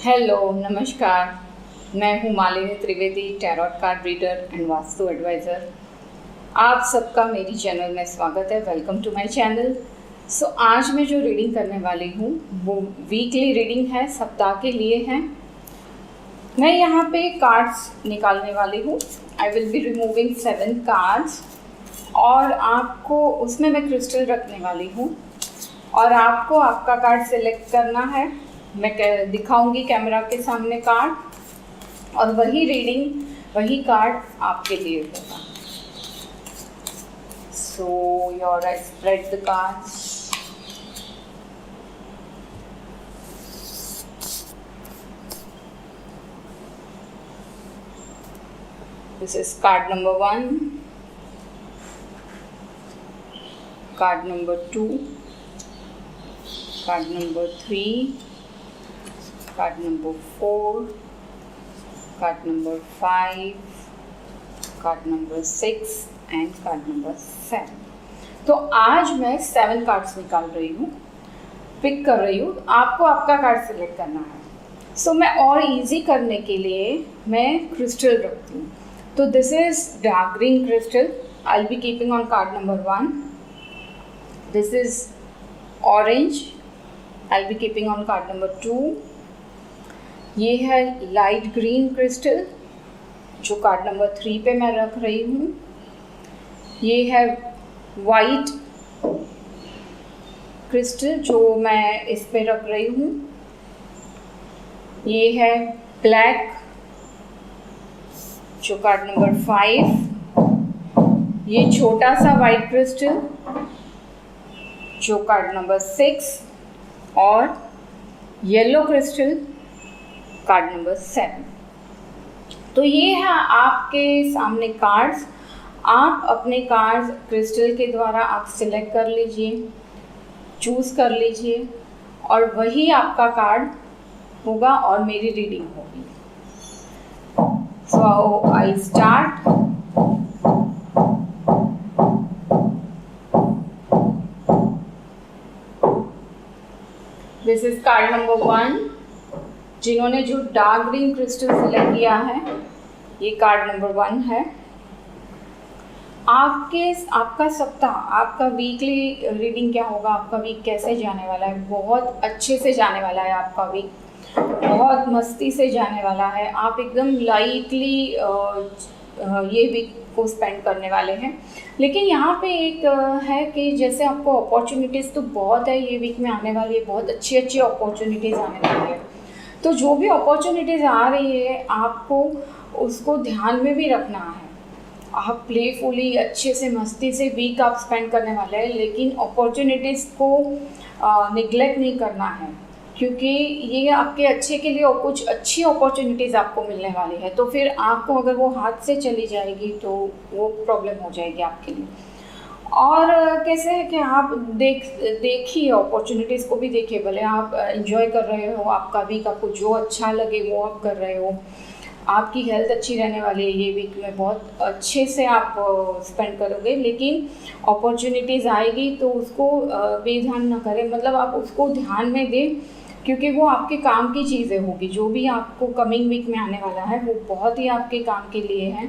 Hello नमस्कार। मैं हूँ Malini Trivedi, tarot card reader and vastu adviser. आप सबका मेरी चैनल में स्वागत है। Welcome to my channel. So आज मैं जो रीडिंग करने वाली हूँ वो वीकली रीडिंग है, सप्ताह के लिए है। मैं यहाँ पे कार्ड्स निकालने वाली हूँ। आई विल बी रिमूविंग 7 कार्ड्स और आपको उसमें मैं क्रिस्टल रखने वाली हूँ और आपको आपका कार्ड सिलेक्ट करना है। मैं दिखाऊंगी कैमरा के सामने कार्ड और वही रीडिंग, वही कार्ड आपके लिए होगा। So your I spread the cards. This is card number 1, card number 2, card number 3, card number 4, card number 5, card number 6 and card number 7। तो आज मैं 7 कार्ड्स निकाल रही हूँ, पिक कर रही हूँ। आपको आपका कार्ड सिलेक्ट करना है। सो मैं और इजी करने के लिए मैं क्रिस्टल रखती हूँ। तो this is dark green crystal. I will B keeping on card number 1। This is orange. I will B keeping on card number 2। ये है लाइट ग्रीन क्रिस्टल जो कार्ड नंबर 3 पे मैं रख रही हूँ। ये है वाइट क्रिस्टल जो मैं इस पे रख रही हूँ। ये है ब्लैक जो कार्ड नंबर 5। ये छोटा सा वाइट क्रिस्टल जो कार्ड नंबर 6 और येलो क्रिस्टल कार्ड नंबर 7। तो ये है आपके सामने कार्ड्स। आप अपने कार्ड्स क्रिस्टल के द्वारा आप सिलेक्ट कर लीजिए, चूज़ कर लीजिए और वही आपका कार्ड होगा और मेरी रीडिंग होगी। So I start. This is card number 1। जिन्होंने जो डार्क ग्रीन क्रिस्टल सिलेक्ट किया है, ये कार्ड नंबर 1 है। आपका सप्ताह, आपका वीकली रीडिंग क्या होगा, आपका वीक कैसे जाने वाला है? बहुत अच्छे से जाने वाला है आपका वीक, बहुत मस्ती से जाने वाला है। आप एकदम लाइटली ये वीक को स्पेंड करने वाले हैं। लेकिन यहाँ पे एक है कि जैसे आपको अपॉर्चुनिटीज़ तो बहुत है ये वीक में आने वाली है, बहुत अच्छी अच्छी अपॉर्चुनिटीज़ आने वाली है। तो जो भी अपॉर्चुनिटीज़ आ रही है आपको उसको ध्यान में भी रखना है। आप प्लेफुली अच्छे से मस्ती से वीक आप स्पेंड करने वाले हैं, लेकिन अपॉर्चुनिटीज़ को निगलेक्ट नहीं करना है क्योंकि ये आपके अच्छे के लिए और कुछ अच्छी अपॉर्चुनिटीज़ आपको मिलने वाली है। तो फिर आपको अगर वो हाथ से चली जाएगी तो वो प्रॉब्लम हो जाएगी आपके लिए। और कैसे है कि आप देखिए अपॉर्चुनिटीज़ को भी देखिए, भले आप एंजॉय कर रहे हो आपका वीक, आपको जो अच्छा लगे वो आप कर रहे हो। आपकी हेल्थ अच्छी रहने वाली है ये वीक में, बहुत अच्छे से आप स्पेंड करोगे। लेकिन अपॉर्चुनिटीज़ आएगी तो उसको बेध्यान ना करें, मतलब आप उसको ध्यान में दें क्योंकि वो आपके काम की चीज़ें होगी। जो भी आपको कमिंग वीक में आने वाला है वो बहुत ही आपके काम के लिए है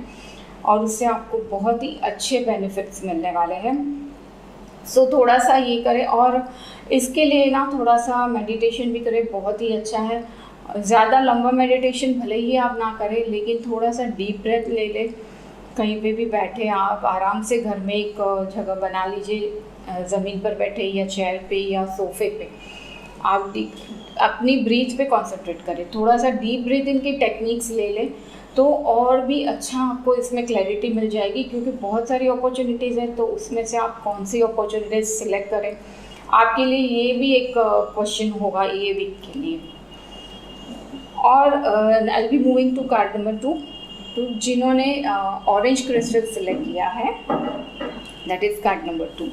और उससे आपको बहुत ही अच्छे बेनिफिट्स मिलने वाले हैं। सो थोड़ा सा ये करें और इसके लिए ना थोड़ा सा मेडिटेशन भी करें, बहुत ही अच्छा है। ज़्यादा लंबा मेडिटेशन भले ही आप ना करें, लेकिन थोड़ा सा डीप ब्रेथ ले लें। कहीं पे भी बैठे आप आराम से घर में एक जगह बना लीजिए, ज़मीन पर बैठे या चेयर पे या सोफे पे। आप अपनी ब्रीथ पे कंसंट्रेट करें, थोड़ा सा डीप ब्रीथिंग की टेक्निक्स ले लें तो और भी अच्छा आपको इसमें क्लैरिटी मिल जाएगी क्योंकि बहुत सारी अपॉर्चुनिटीज़ हैं। तो उसमें से आप कौन सी अपॉर्चुनिटीज़ सिलेक्ट करें, आपके लिए ये भी एक क्वेश्चन होगा ये वीक के लिए। और I will be moving to card number 2। तो जिन्होंने ऑरेंज क्रिस्टल सिलेक्ट किया है, दैट इज़ कार्ड नंबर 2,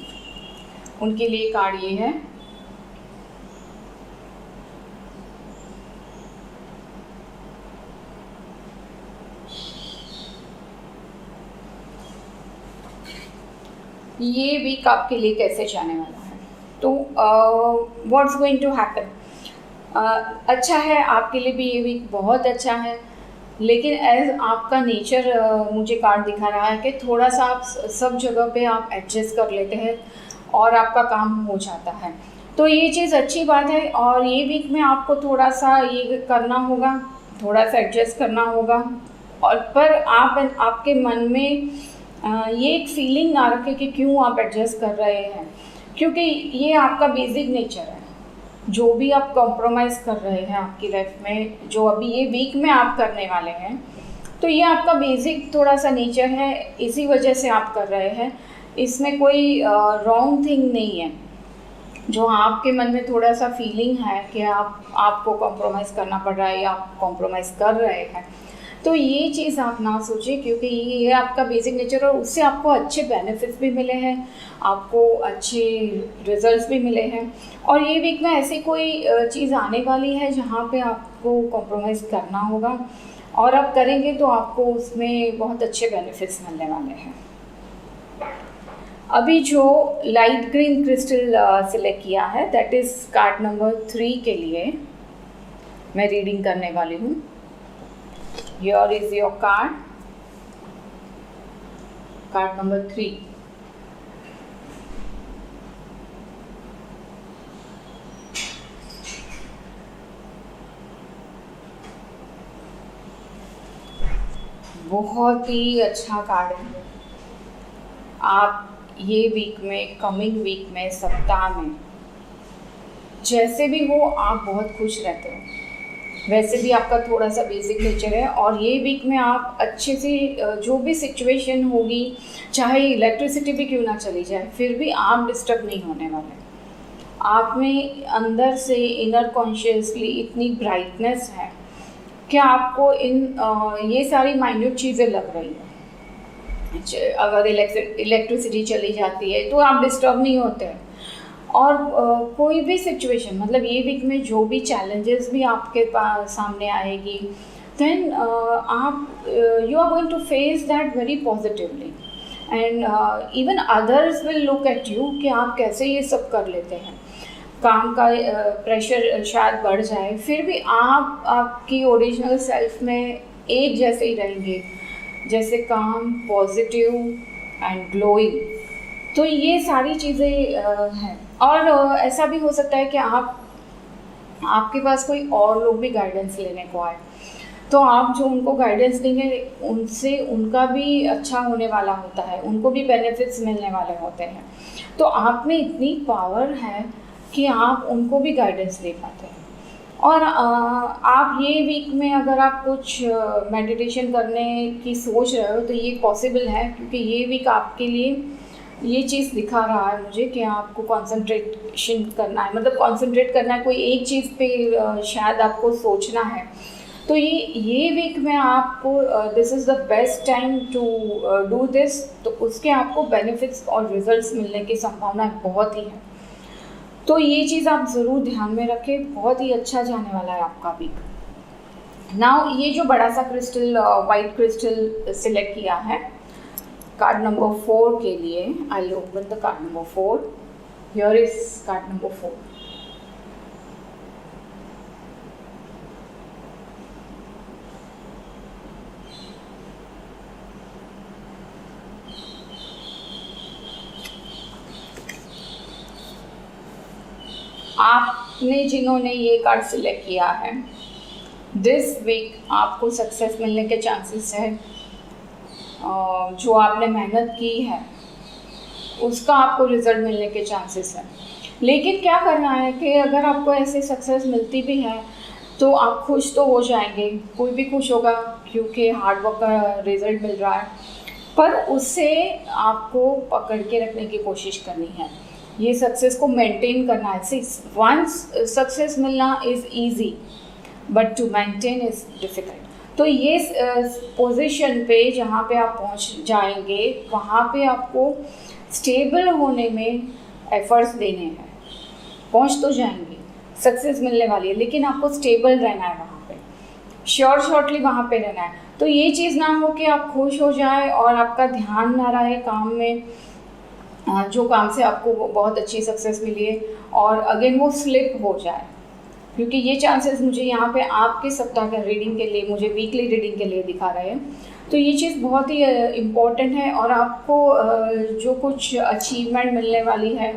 उनके लिए कार्ड ये है। ये वीक आपके लिए कैसे जाने वाला है? तो व्हाट्स गोइंग टू हैपन? अच्छा है आपके लिए भी, ये वीक बहुत अच्छा है। लेकिन एज आपका नेचर मुझे कार्ड दिखा रहा है कि थोड़ा सा आप सब जगह पे आप एडजस्ट कर लेते हैं और आपका काम हो जाता है, तो ये चीज़ अच्छी बात है। और ये वीक में आपको थोड़ा सा ये करना होगा, थोड़ा सा एडजस्ट करना होगा। और पर आप आपके मन में ये एक फीलिंग ना रखें कि क्यों आप एडजस्ट कर रहे हैं, क्योंकि ये आपका बेसिक नेचर है। जो भी आप कॉम्प्रोमाइज़ कर रहे हैं आपकी लाइफ में, जो अभी ये वीक में आप करने वाले हैं, तो ये आपका बेसिक थोड़ा सा नेचर है, इसी वजह से आप कर रहे हैं। इसमें कोई रॉन्ग थिंग नहीं है। जो आपके मन में थोड़ा सा फीलिंग है कि आपको कॉम्प्रोमाइज़ करना पड़ रहा है या आप कॉम्प्रोमाइज़ कर रहे हैं, तो ये चीज़ आप ना सोचें, क्योंकि ये आपका बेसिक नेचर और उससे आपको अच्छे बेनिफिट्स भी मिले हैं, आपको अच्छे रिजल्ट्स भी मिले हैं। और ये वीक में ऐसी कोई चीज़ आने वाली है जहाँ पे आपको कॉम्प्रोमाइज़ करना होगा, और आप करेंगे तो आपको उसमें बहुत अच्छे बेनिफिट्स मिलने वाले हैं। अभी जो लाइट ग्रीन क्रिस्टल सिलेक्ट किया है, दैट इज़ कार्ड नंबर 3 के लिए मैं रीडिंग करने वाली हूँ। Here is your card, card number 3. बहुत ही अच्छा कार्ड है। आप ये वीक में, कमिंग वीक में, सप्ताह में, जैसे भी हो आप बहुत खुश रहते हो। वैसे भी आपका थोड़ा सा बेसिक नेचर है, और ये वीक में आप अच्छे से जो भी सिचुएशन होगी, चाहे इलेक्ट्रिसिटी भी क्यों ना चली जाए, फिर भी आप डिस्टर्ब नहीं होने वाले। आप में अंदर से इनर कॉन्शियसली इतनी ब्राइटनेस है कि आपको ये सारी माइन्यूट चीज़ें लग रही हैं। अगर इलेक्ट्रिसिटी चली जाती है तो आप डिस्टर्ब नहीं होते हैं। और कोई भी सिचुएशन, मतलब ये वीक में जो भी चैलेंजेस भी आपके पास सामने आएगी, देन आप you are going to face that very positively, and even others will look at you कि आप कैसे ये सब कर लेते हैं। काम का प्रेशर शायद बढ़ जाए, फिर भी आप आपकी ओरिजिनल सेल्फ में एक जैसे ही रहेंगे, जैसे काम, पॉजिटिव एंड ग्लोइंग। तो ये सारी चीज़ें हैं। और ऐसा भी हो सकता है कि आपके पास कोई और लोग भी गाइडेंस लेने को आए, तो आप जो उनको गाइडेंस देंगे उनसे उनका भी अच्छा होने वाला होता है, उनको भी बेनिफिट्स मिलने वाले होते हैं। तो आप में इतनी पावर है कि आप उनको भी गाइडेंस दे पाते हैं। और आप ये वीक में अगर आप कुछ मेडिटेशन करने की सोच रहे हो तो ये पॉसिबल है, क्योंकि ये वीक आपके लिए ये चीज़ दिखा रहा है मुझे कि आपको कंसंट्रेशन करना है, मतलब कंसंट्रेट करना है, कोई एक चीज़ पे शायद आपको सोचना है। तो ये वीक में आपको this is the best time to do this, तो उसके आपको बेनिफिट्स और रिजल्ट्स मिलने की संभावना बहुत ही है। तो ये चीज़ आप ज़रूर ध्यान में रखें, बहुत ही अच्छा जाने वाला है आपका वीक। नाउ ये जो बड़ा सा क्रिस्टल, वाइट क्रिस्टल सिलेक्ट किया है कार्ड नंबर 4 के लिए, I will open the card number 4। Here is card number 4। आपने जिन्होंने ये कार्ड सिलेक्ट किया है, दिस वीक आपको सक्सेस मिलने के चांसेस है। जो आपने मेहनत की है उसका आपको रिज़ल्ट मिलने के चांसेस है। लेकिन क्या करना है कि अगर आपको ऐसे सक्सेस मिलती भी है तो आप खुश तो हो जाएंगे, कोई भी खुश होगा क्योंकि हार्डवर्क का रिज़ल्ट मिल रहा है, पर उससे आपको पकड़ के रखने की कोशिश करनी है, ये सक्सेस को मेंटेन करना है। वंस सक्सेस मिलना is easy but to maintain is difficult. तो ये पोजीशन पे जहाँ पे आप पहुँच जाएंगे वहाँ पे आपको स्टेबल होने में एफर्ट्स देने हैं। पहुँच तो जाएंगे, सक्सेस मिलने वाली है, लेकिन आपको स्टेबल रहना है वहाँ पे, शॉर्टली वहाँ पे रहना है। तो ये चीज़ ना हो कि आप खुश हो जाए और आपका ध्यान ना रहे काम में, जो काम से आपको बहुत अच्छी सक्सेस मिली है, और अगेन वो स्लिप हो जाए। क्योंकि ये चांसेस मुझे यहाँ पे आपके सप्ताह का रीडिंग के लिए, मुझे वीकली रीडिंग के लिए दिखा रहे हैं। तो ये चीज़ बहुत ही इम्पॉर्टेंट है, और आपको जो कुछ अचीवमेंट मिलने वाली है,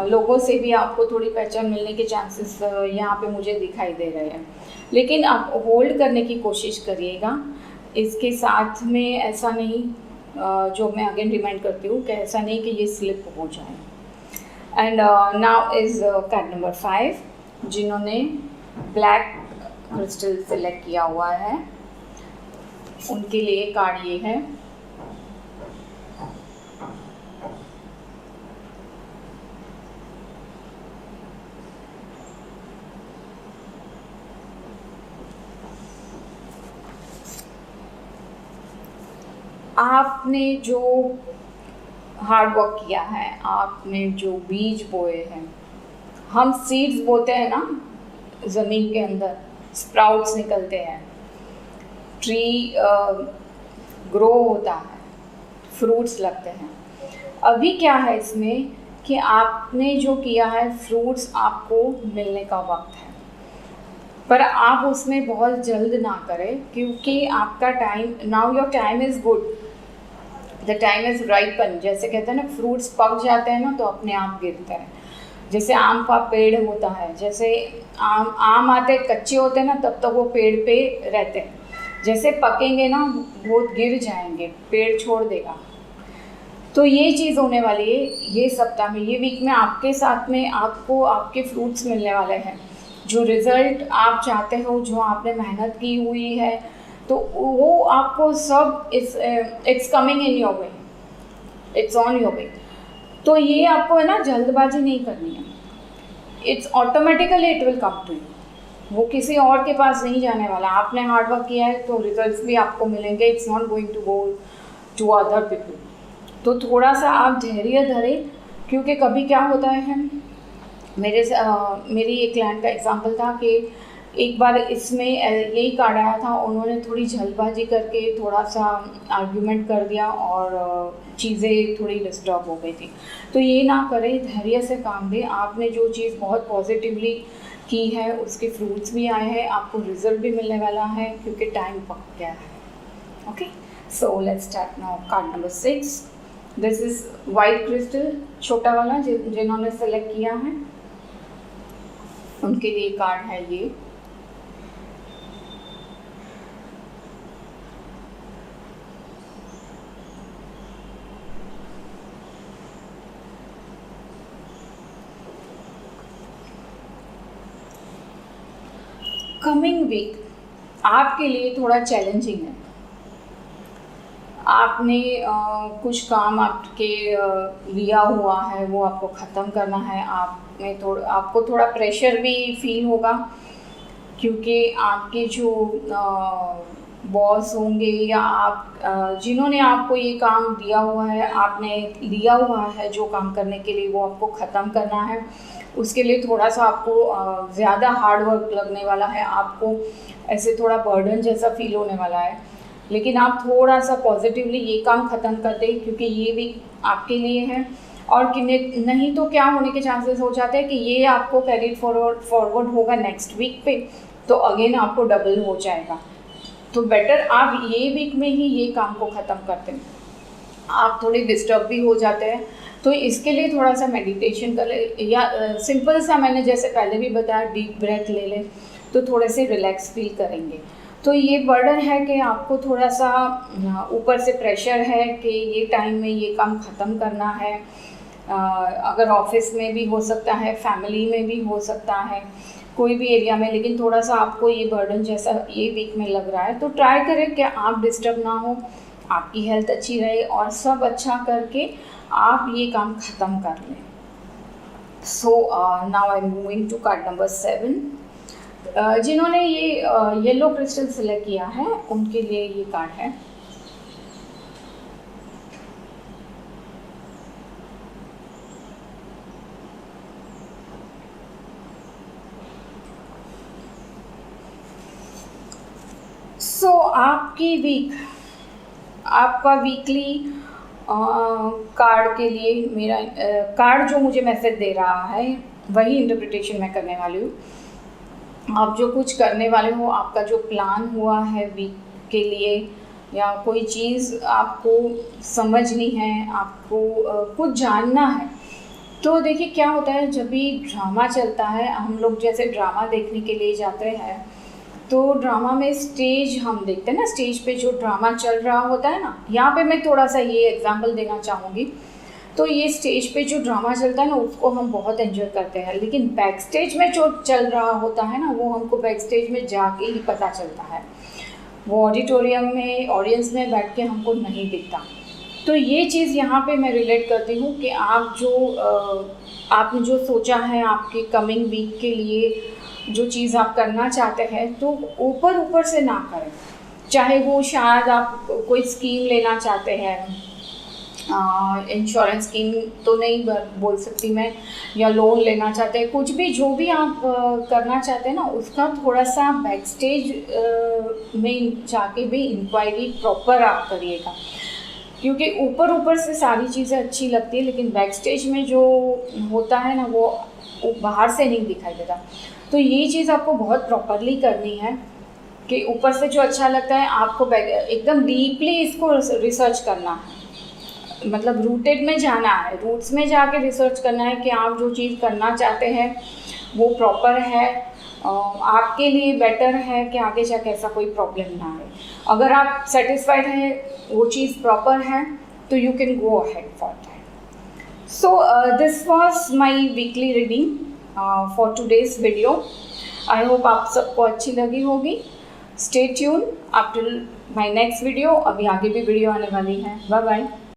लोगों से भी आपको थोड़ी पहचान मिलने के चांसेस यहाँ पे मुझे दिखाई दे रहे हैं। लेकिन आप होल्ड करने की कोशिश करिएगा। इसके साथ में ऐसा नहीं, जो मैं अगेन रिमाइंड करती हूँ कि ऐसा नहीं कि ये स्लिप हो जाए। And now is card number 5, जिन्होंने ब्लैक क्रिस्टल सेलेक्ट किया हुआ है उनके लिए कार्ड ये है। आपने जो हार्ड वर्क किया है, आपने जो बीज बोए हैं, हम सीड्स बोते हैं ना ज़मीन के अंदर, स्प्राउट्स निकलते हैं, ट्री ग्रो होता है, फ्रूट्स लगते हैं। अभी क्या है इसमें कि आपने जो किया है, फ्रूट्स आपको मिलने का वक्त है, पर आप उसमें बहुत जल्द ना करें, क्योंकि आपका time, now your time is good, the time is ripen. जैसे कहते हैं ना, फ्रूट्स पक जाते हैं ना तो अपने आप गिरते हैं। जैसे आम का पेड़ होता है, जैसे आम आते कच्चे होते हैं ना, तब तक वो पेड़ पे रहते हैं, जैसे पकेंगे ना वो गिर जाएंगे, पेड़ छोड़ देगा। तो ये चीज़ होने वाली है ये सप्ताह में, ये वीक में आपके साथ में आपको आपके फ्रूट्स मिलने वाले हैं। जो रिज़ल्ट आप चाहते हो, जो आपने मेहनत की हुई है, तो वो आपको सब it's coming in your way, it's on your way. तो ये आपको है ना जल्दबाजी नहीं करनी है, it's automatically it will come to you, वो किसी और के पास नहीं जाने वाला। आपने हार्ड वर्क किया है तो रिजल्ट्स भी आपको मिलेंगे, it's not going to go to other people. तो थोड़ा सा आप धैर्य धरें, क्योंकि कभी क्या होता है, मेरी एक क्लाइंट का एग्जांपल था कि एक बार इसमें यही कार्ड आया था, उन्होंने थोड़ी जल्दबाजी करके थोड़ा सा आर्ग्यूमेंट कर दिया और चीज़ें थोड़ी डिस्टर्ब हो गई थी। तो ये ना करें, धैर्य से काम दें। आपने जो चीज़ बहुत पॉजिटिवली की है उसके फ्रूट्स भी आए हैं, आपको रिजल्ट भी मिलने वाला है, क्योंकि टाइम पक गया है। Okay, so let's start now. Card number 6, this is white crystal, छोटा वाला, जिन्होंने सेलेक्ट किया है उनके लिए कार्ड है ये। कमिंग वीक आपके लिए थोड़ा चैलेंजिंग है। आपने कुछ काम आपके लिया हुआ है, वो आपको ख़त्म करना है। आपको थोड़ा प्रेशर भी फील होगा, क्योंकि आपके जो बॉस होंगे या आप जिन्होंने आपको ये काम दिया हुआ है, आपने लिया हुआ है जो काम करने के लिए, वो आपको ख़त्म करना है। उसके लिए थोड़ा सा आपको ज़्यादा हार्ड वर्क लगने वाला है, आपको ऐसे थोड़ा बर्डन जैसा फील होने वाला है। लेकिन आप थोड़ा सा पॉजिटिवली ये काम ख़त्म कर दें, क्योंकि ये भी आपके लिए है। और कि नहीं तो क्या होने के चांसेस हो जाते हैं कि ये आपको कैरी फॉरवर्ड होगा नेक्स्ट वीक पे, तो अगेन आपको डबल हो जाएगा। तो बेटर आप ये वीक में ही ये काम को ख़त्म करते हैं। आप थोड़े डिस्टर्ब भी हो जाते हैं, तो इसके लिए थोड़ा सा मेडिटेशन कर ले, या सिंपल सा मैंने जैसे पहले भी बताया, डीप ब्रेथ ले लें तो थोड़े से रिलैक्स फील करेंगे। तो ये बर्डन है कि आपको थोड़ा सा ऊपर से प्रेशर है कि ये टाइम में ये काम ख़त्म करना है। अगर ऑफिस में भी हो सकता है, फैमिली में भी हो सकता है, कोई भी एरिया में, लेकिन थोड़ा सा आपको ये बर्डन जैसा ये वीक में लग रहा है। तो ट्राई करें कि आप डिस्टर्ब ना हो, आपकी हेल्थ अच्छी रहे, और सब अच्छा करके आप ये काम ख़त्म कर लें। So now I am moving to card number 7। जिन्होंने ये येलो क्रिस्टल सेलेक्ट किया है उनके लिए ये कार्ड है। सो आपकी वीक, आपका वीकली कार्ड के लिए मेरा कार्ड जो मुझे मैसेज दे रहा है वही इंटरप्रिटेशन मैं करने वाली हूँ। आप जो कुछ करने वाले हो, आपका जो प्लान हुआ है वीक के लिए, या कोई चीज़ आपको समझनी है, आपको कुछ जानना है, तो देखिए क्या होता है, जब भी ड्रामा चलता है, हम लोग जैसे ड्रामा देखने के लिए जाते हैं, तो ड्रामा में स्टेज हम देखते हैं ना, स्टेज पे जो ड्रामा चल रहा होता है ना, यहाँ पे मैं थोड़ा सा ये एग्जांपल देना चाहूँगी। तो ये स्टेज पे जो ड्रामा चलता है ना, उसको हम बहुत एंजॉय करते हैं, लेकिन बैक स्टेज में जो चल रहा होता है ना, वो हमको बैक स्टेज में जाके ही पता चलता है, वो ऑडिटोरियम में ऑडियंस में बैठ के हमको नहीं दिखता। तो ये चीज़ यहाँ पे मैं रिलेट करती हूँ कि आपने जो सोचा है आपके कमिंग वीक के लिए, जो चीज़ आप करना चाहते हैं, तो ऊपर ऊपर से ना करें। चाहे वो शायद आप कोई स्कीम लेना चाहते हैं, इंश्योरेंस स्कीम तो नहीं बोल सकती मैं, या लोन लेना चाहते हैं, कुछ भी जो भी आप करना चाहते हैं ना, उसका थोड़ा सा बैक स्टेज में जाके भी इंक्वायरी प्रॉपर आप करिएगा। क्योंकि ऊपर ऊपर से सारी चीज़ें अच्छी लगती है, लेकिन बैक स्टेज में जो होता है ना, वो बाहर से नहीं दिखाई देता। तो ये चीज़ आपको बहुत प्रॉपरली करनी है कि ऊपर से जो अच्छा लगता है, आपको एकदम डीपली इसको रिसर्च करना है, मतलब रूटेड में जाना है, रूट्स में जाके रिसर्च करना है कि आप जो चीज़ करना चाहते हैं वो प्रॉपर है, आपके लिए बेटर है, कि आगे जाके ऐसा कोई प्रॉब्लम ना आए। अगर आप सेटिस्फाइड हैं, वो चीज़ प्रॉपर है, तो you can go ahead for that. So this was my weekly reading for today's video. I hope आप सबको अच्छी लगी होगी। Stay tune after my next video. अभी आगे भी वीडियो आने वाली है। Bye bye.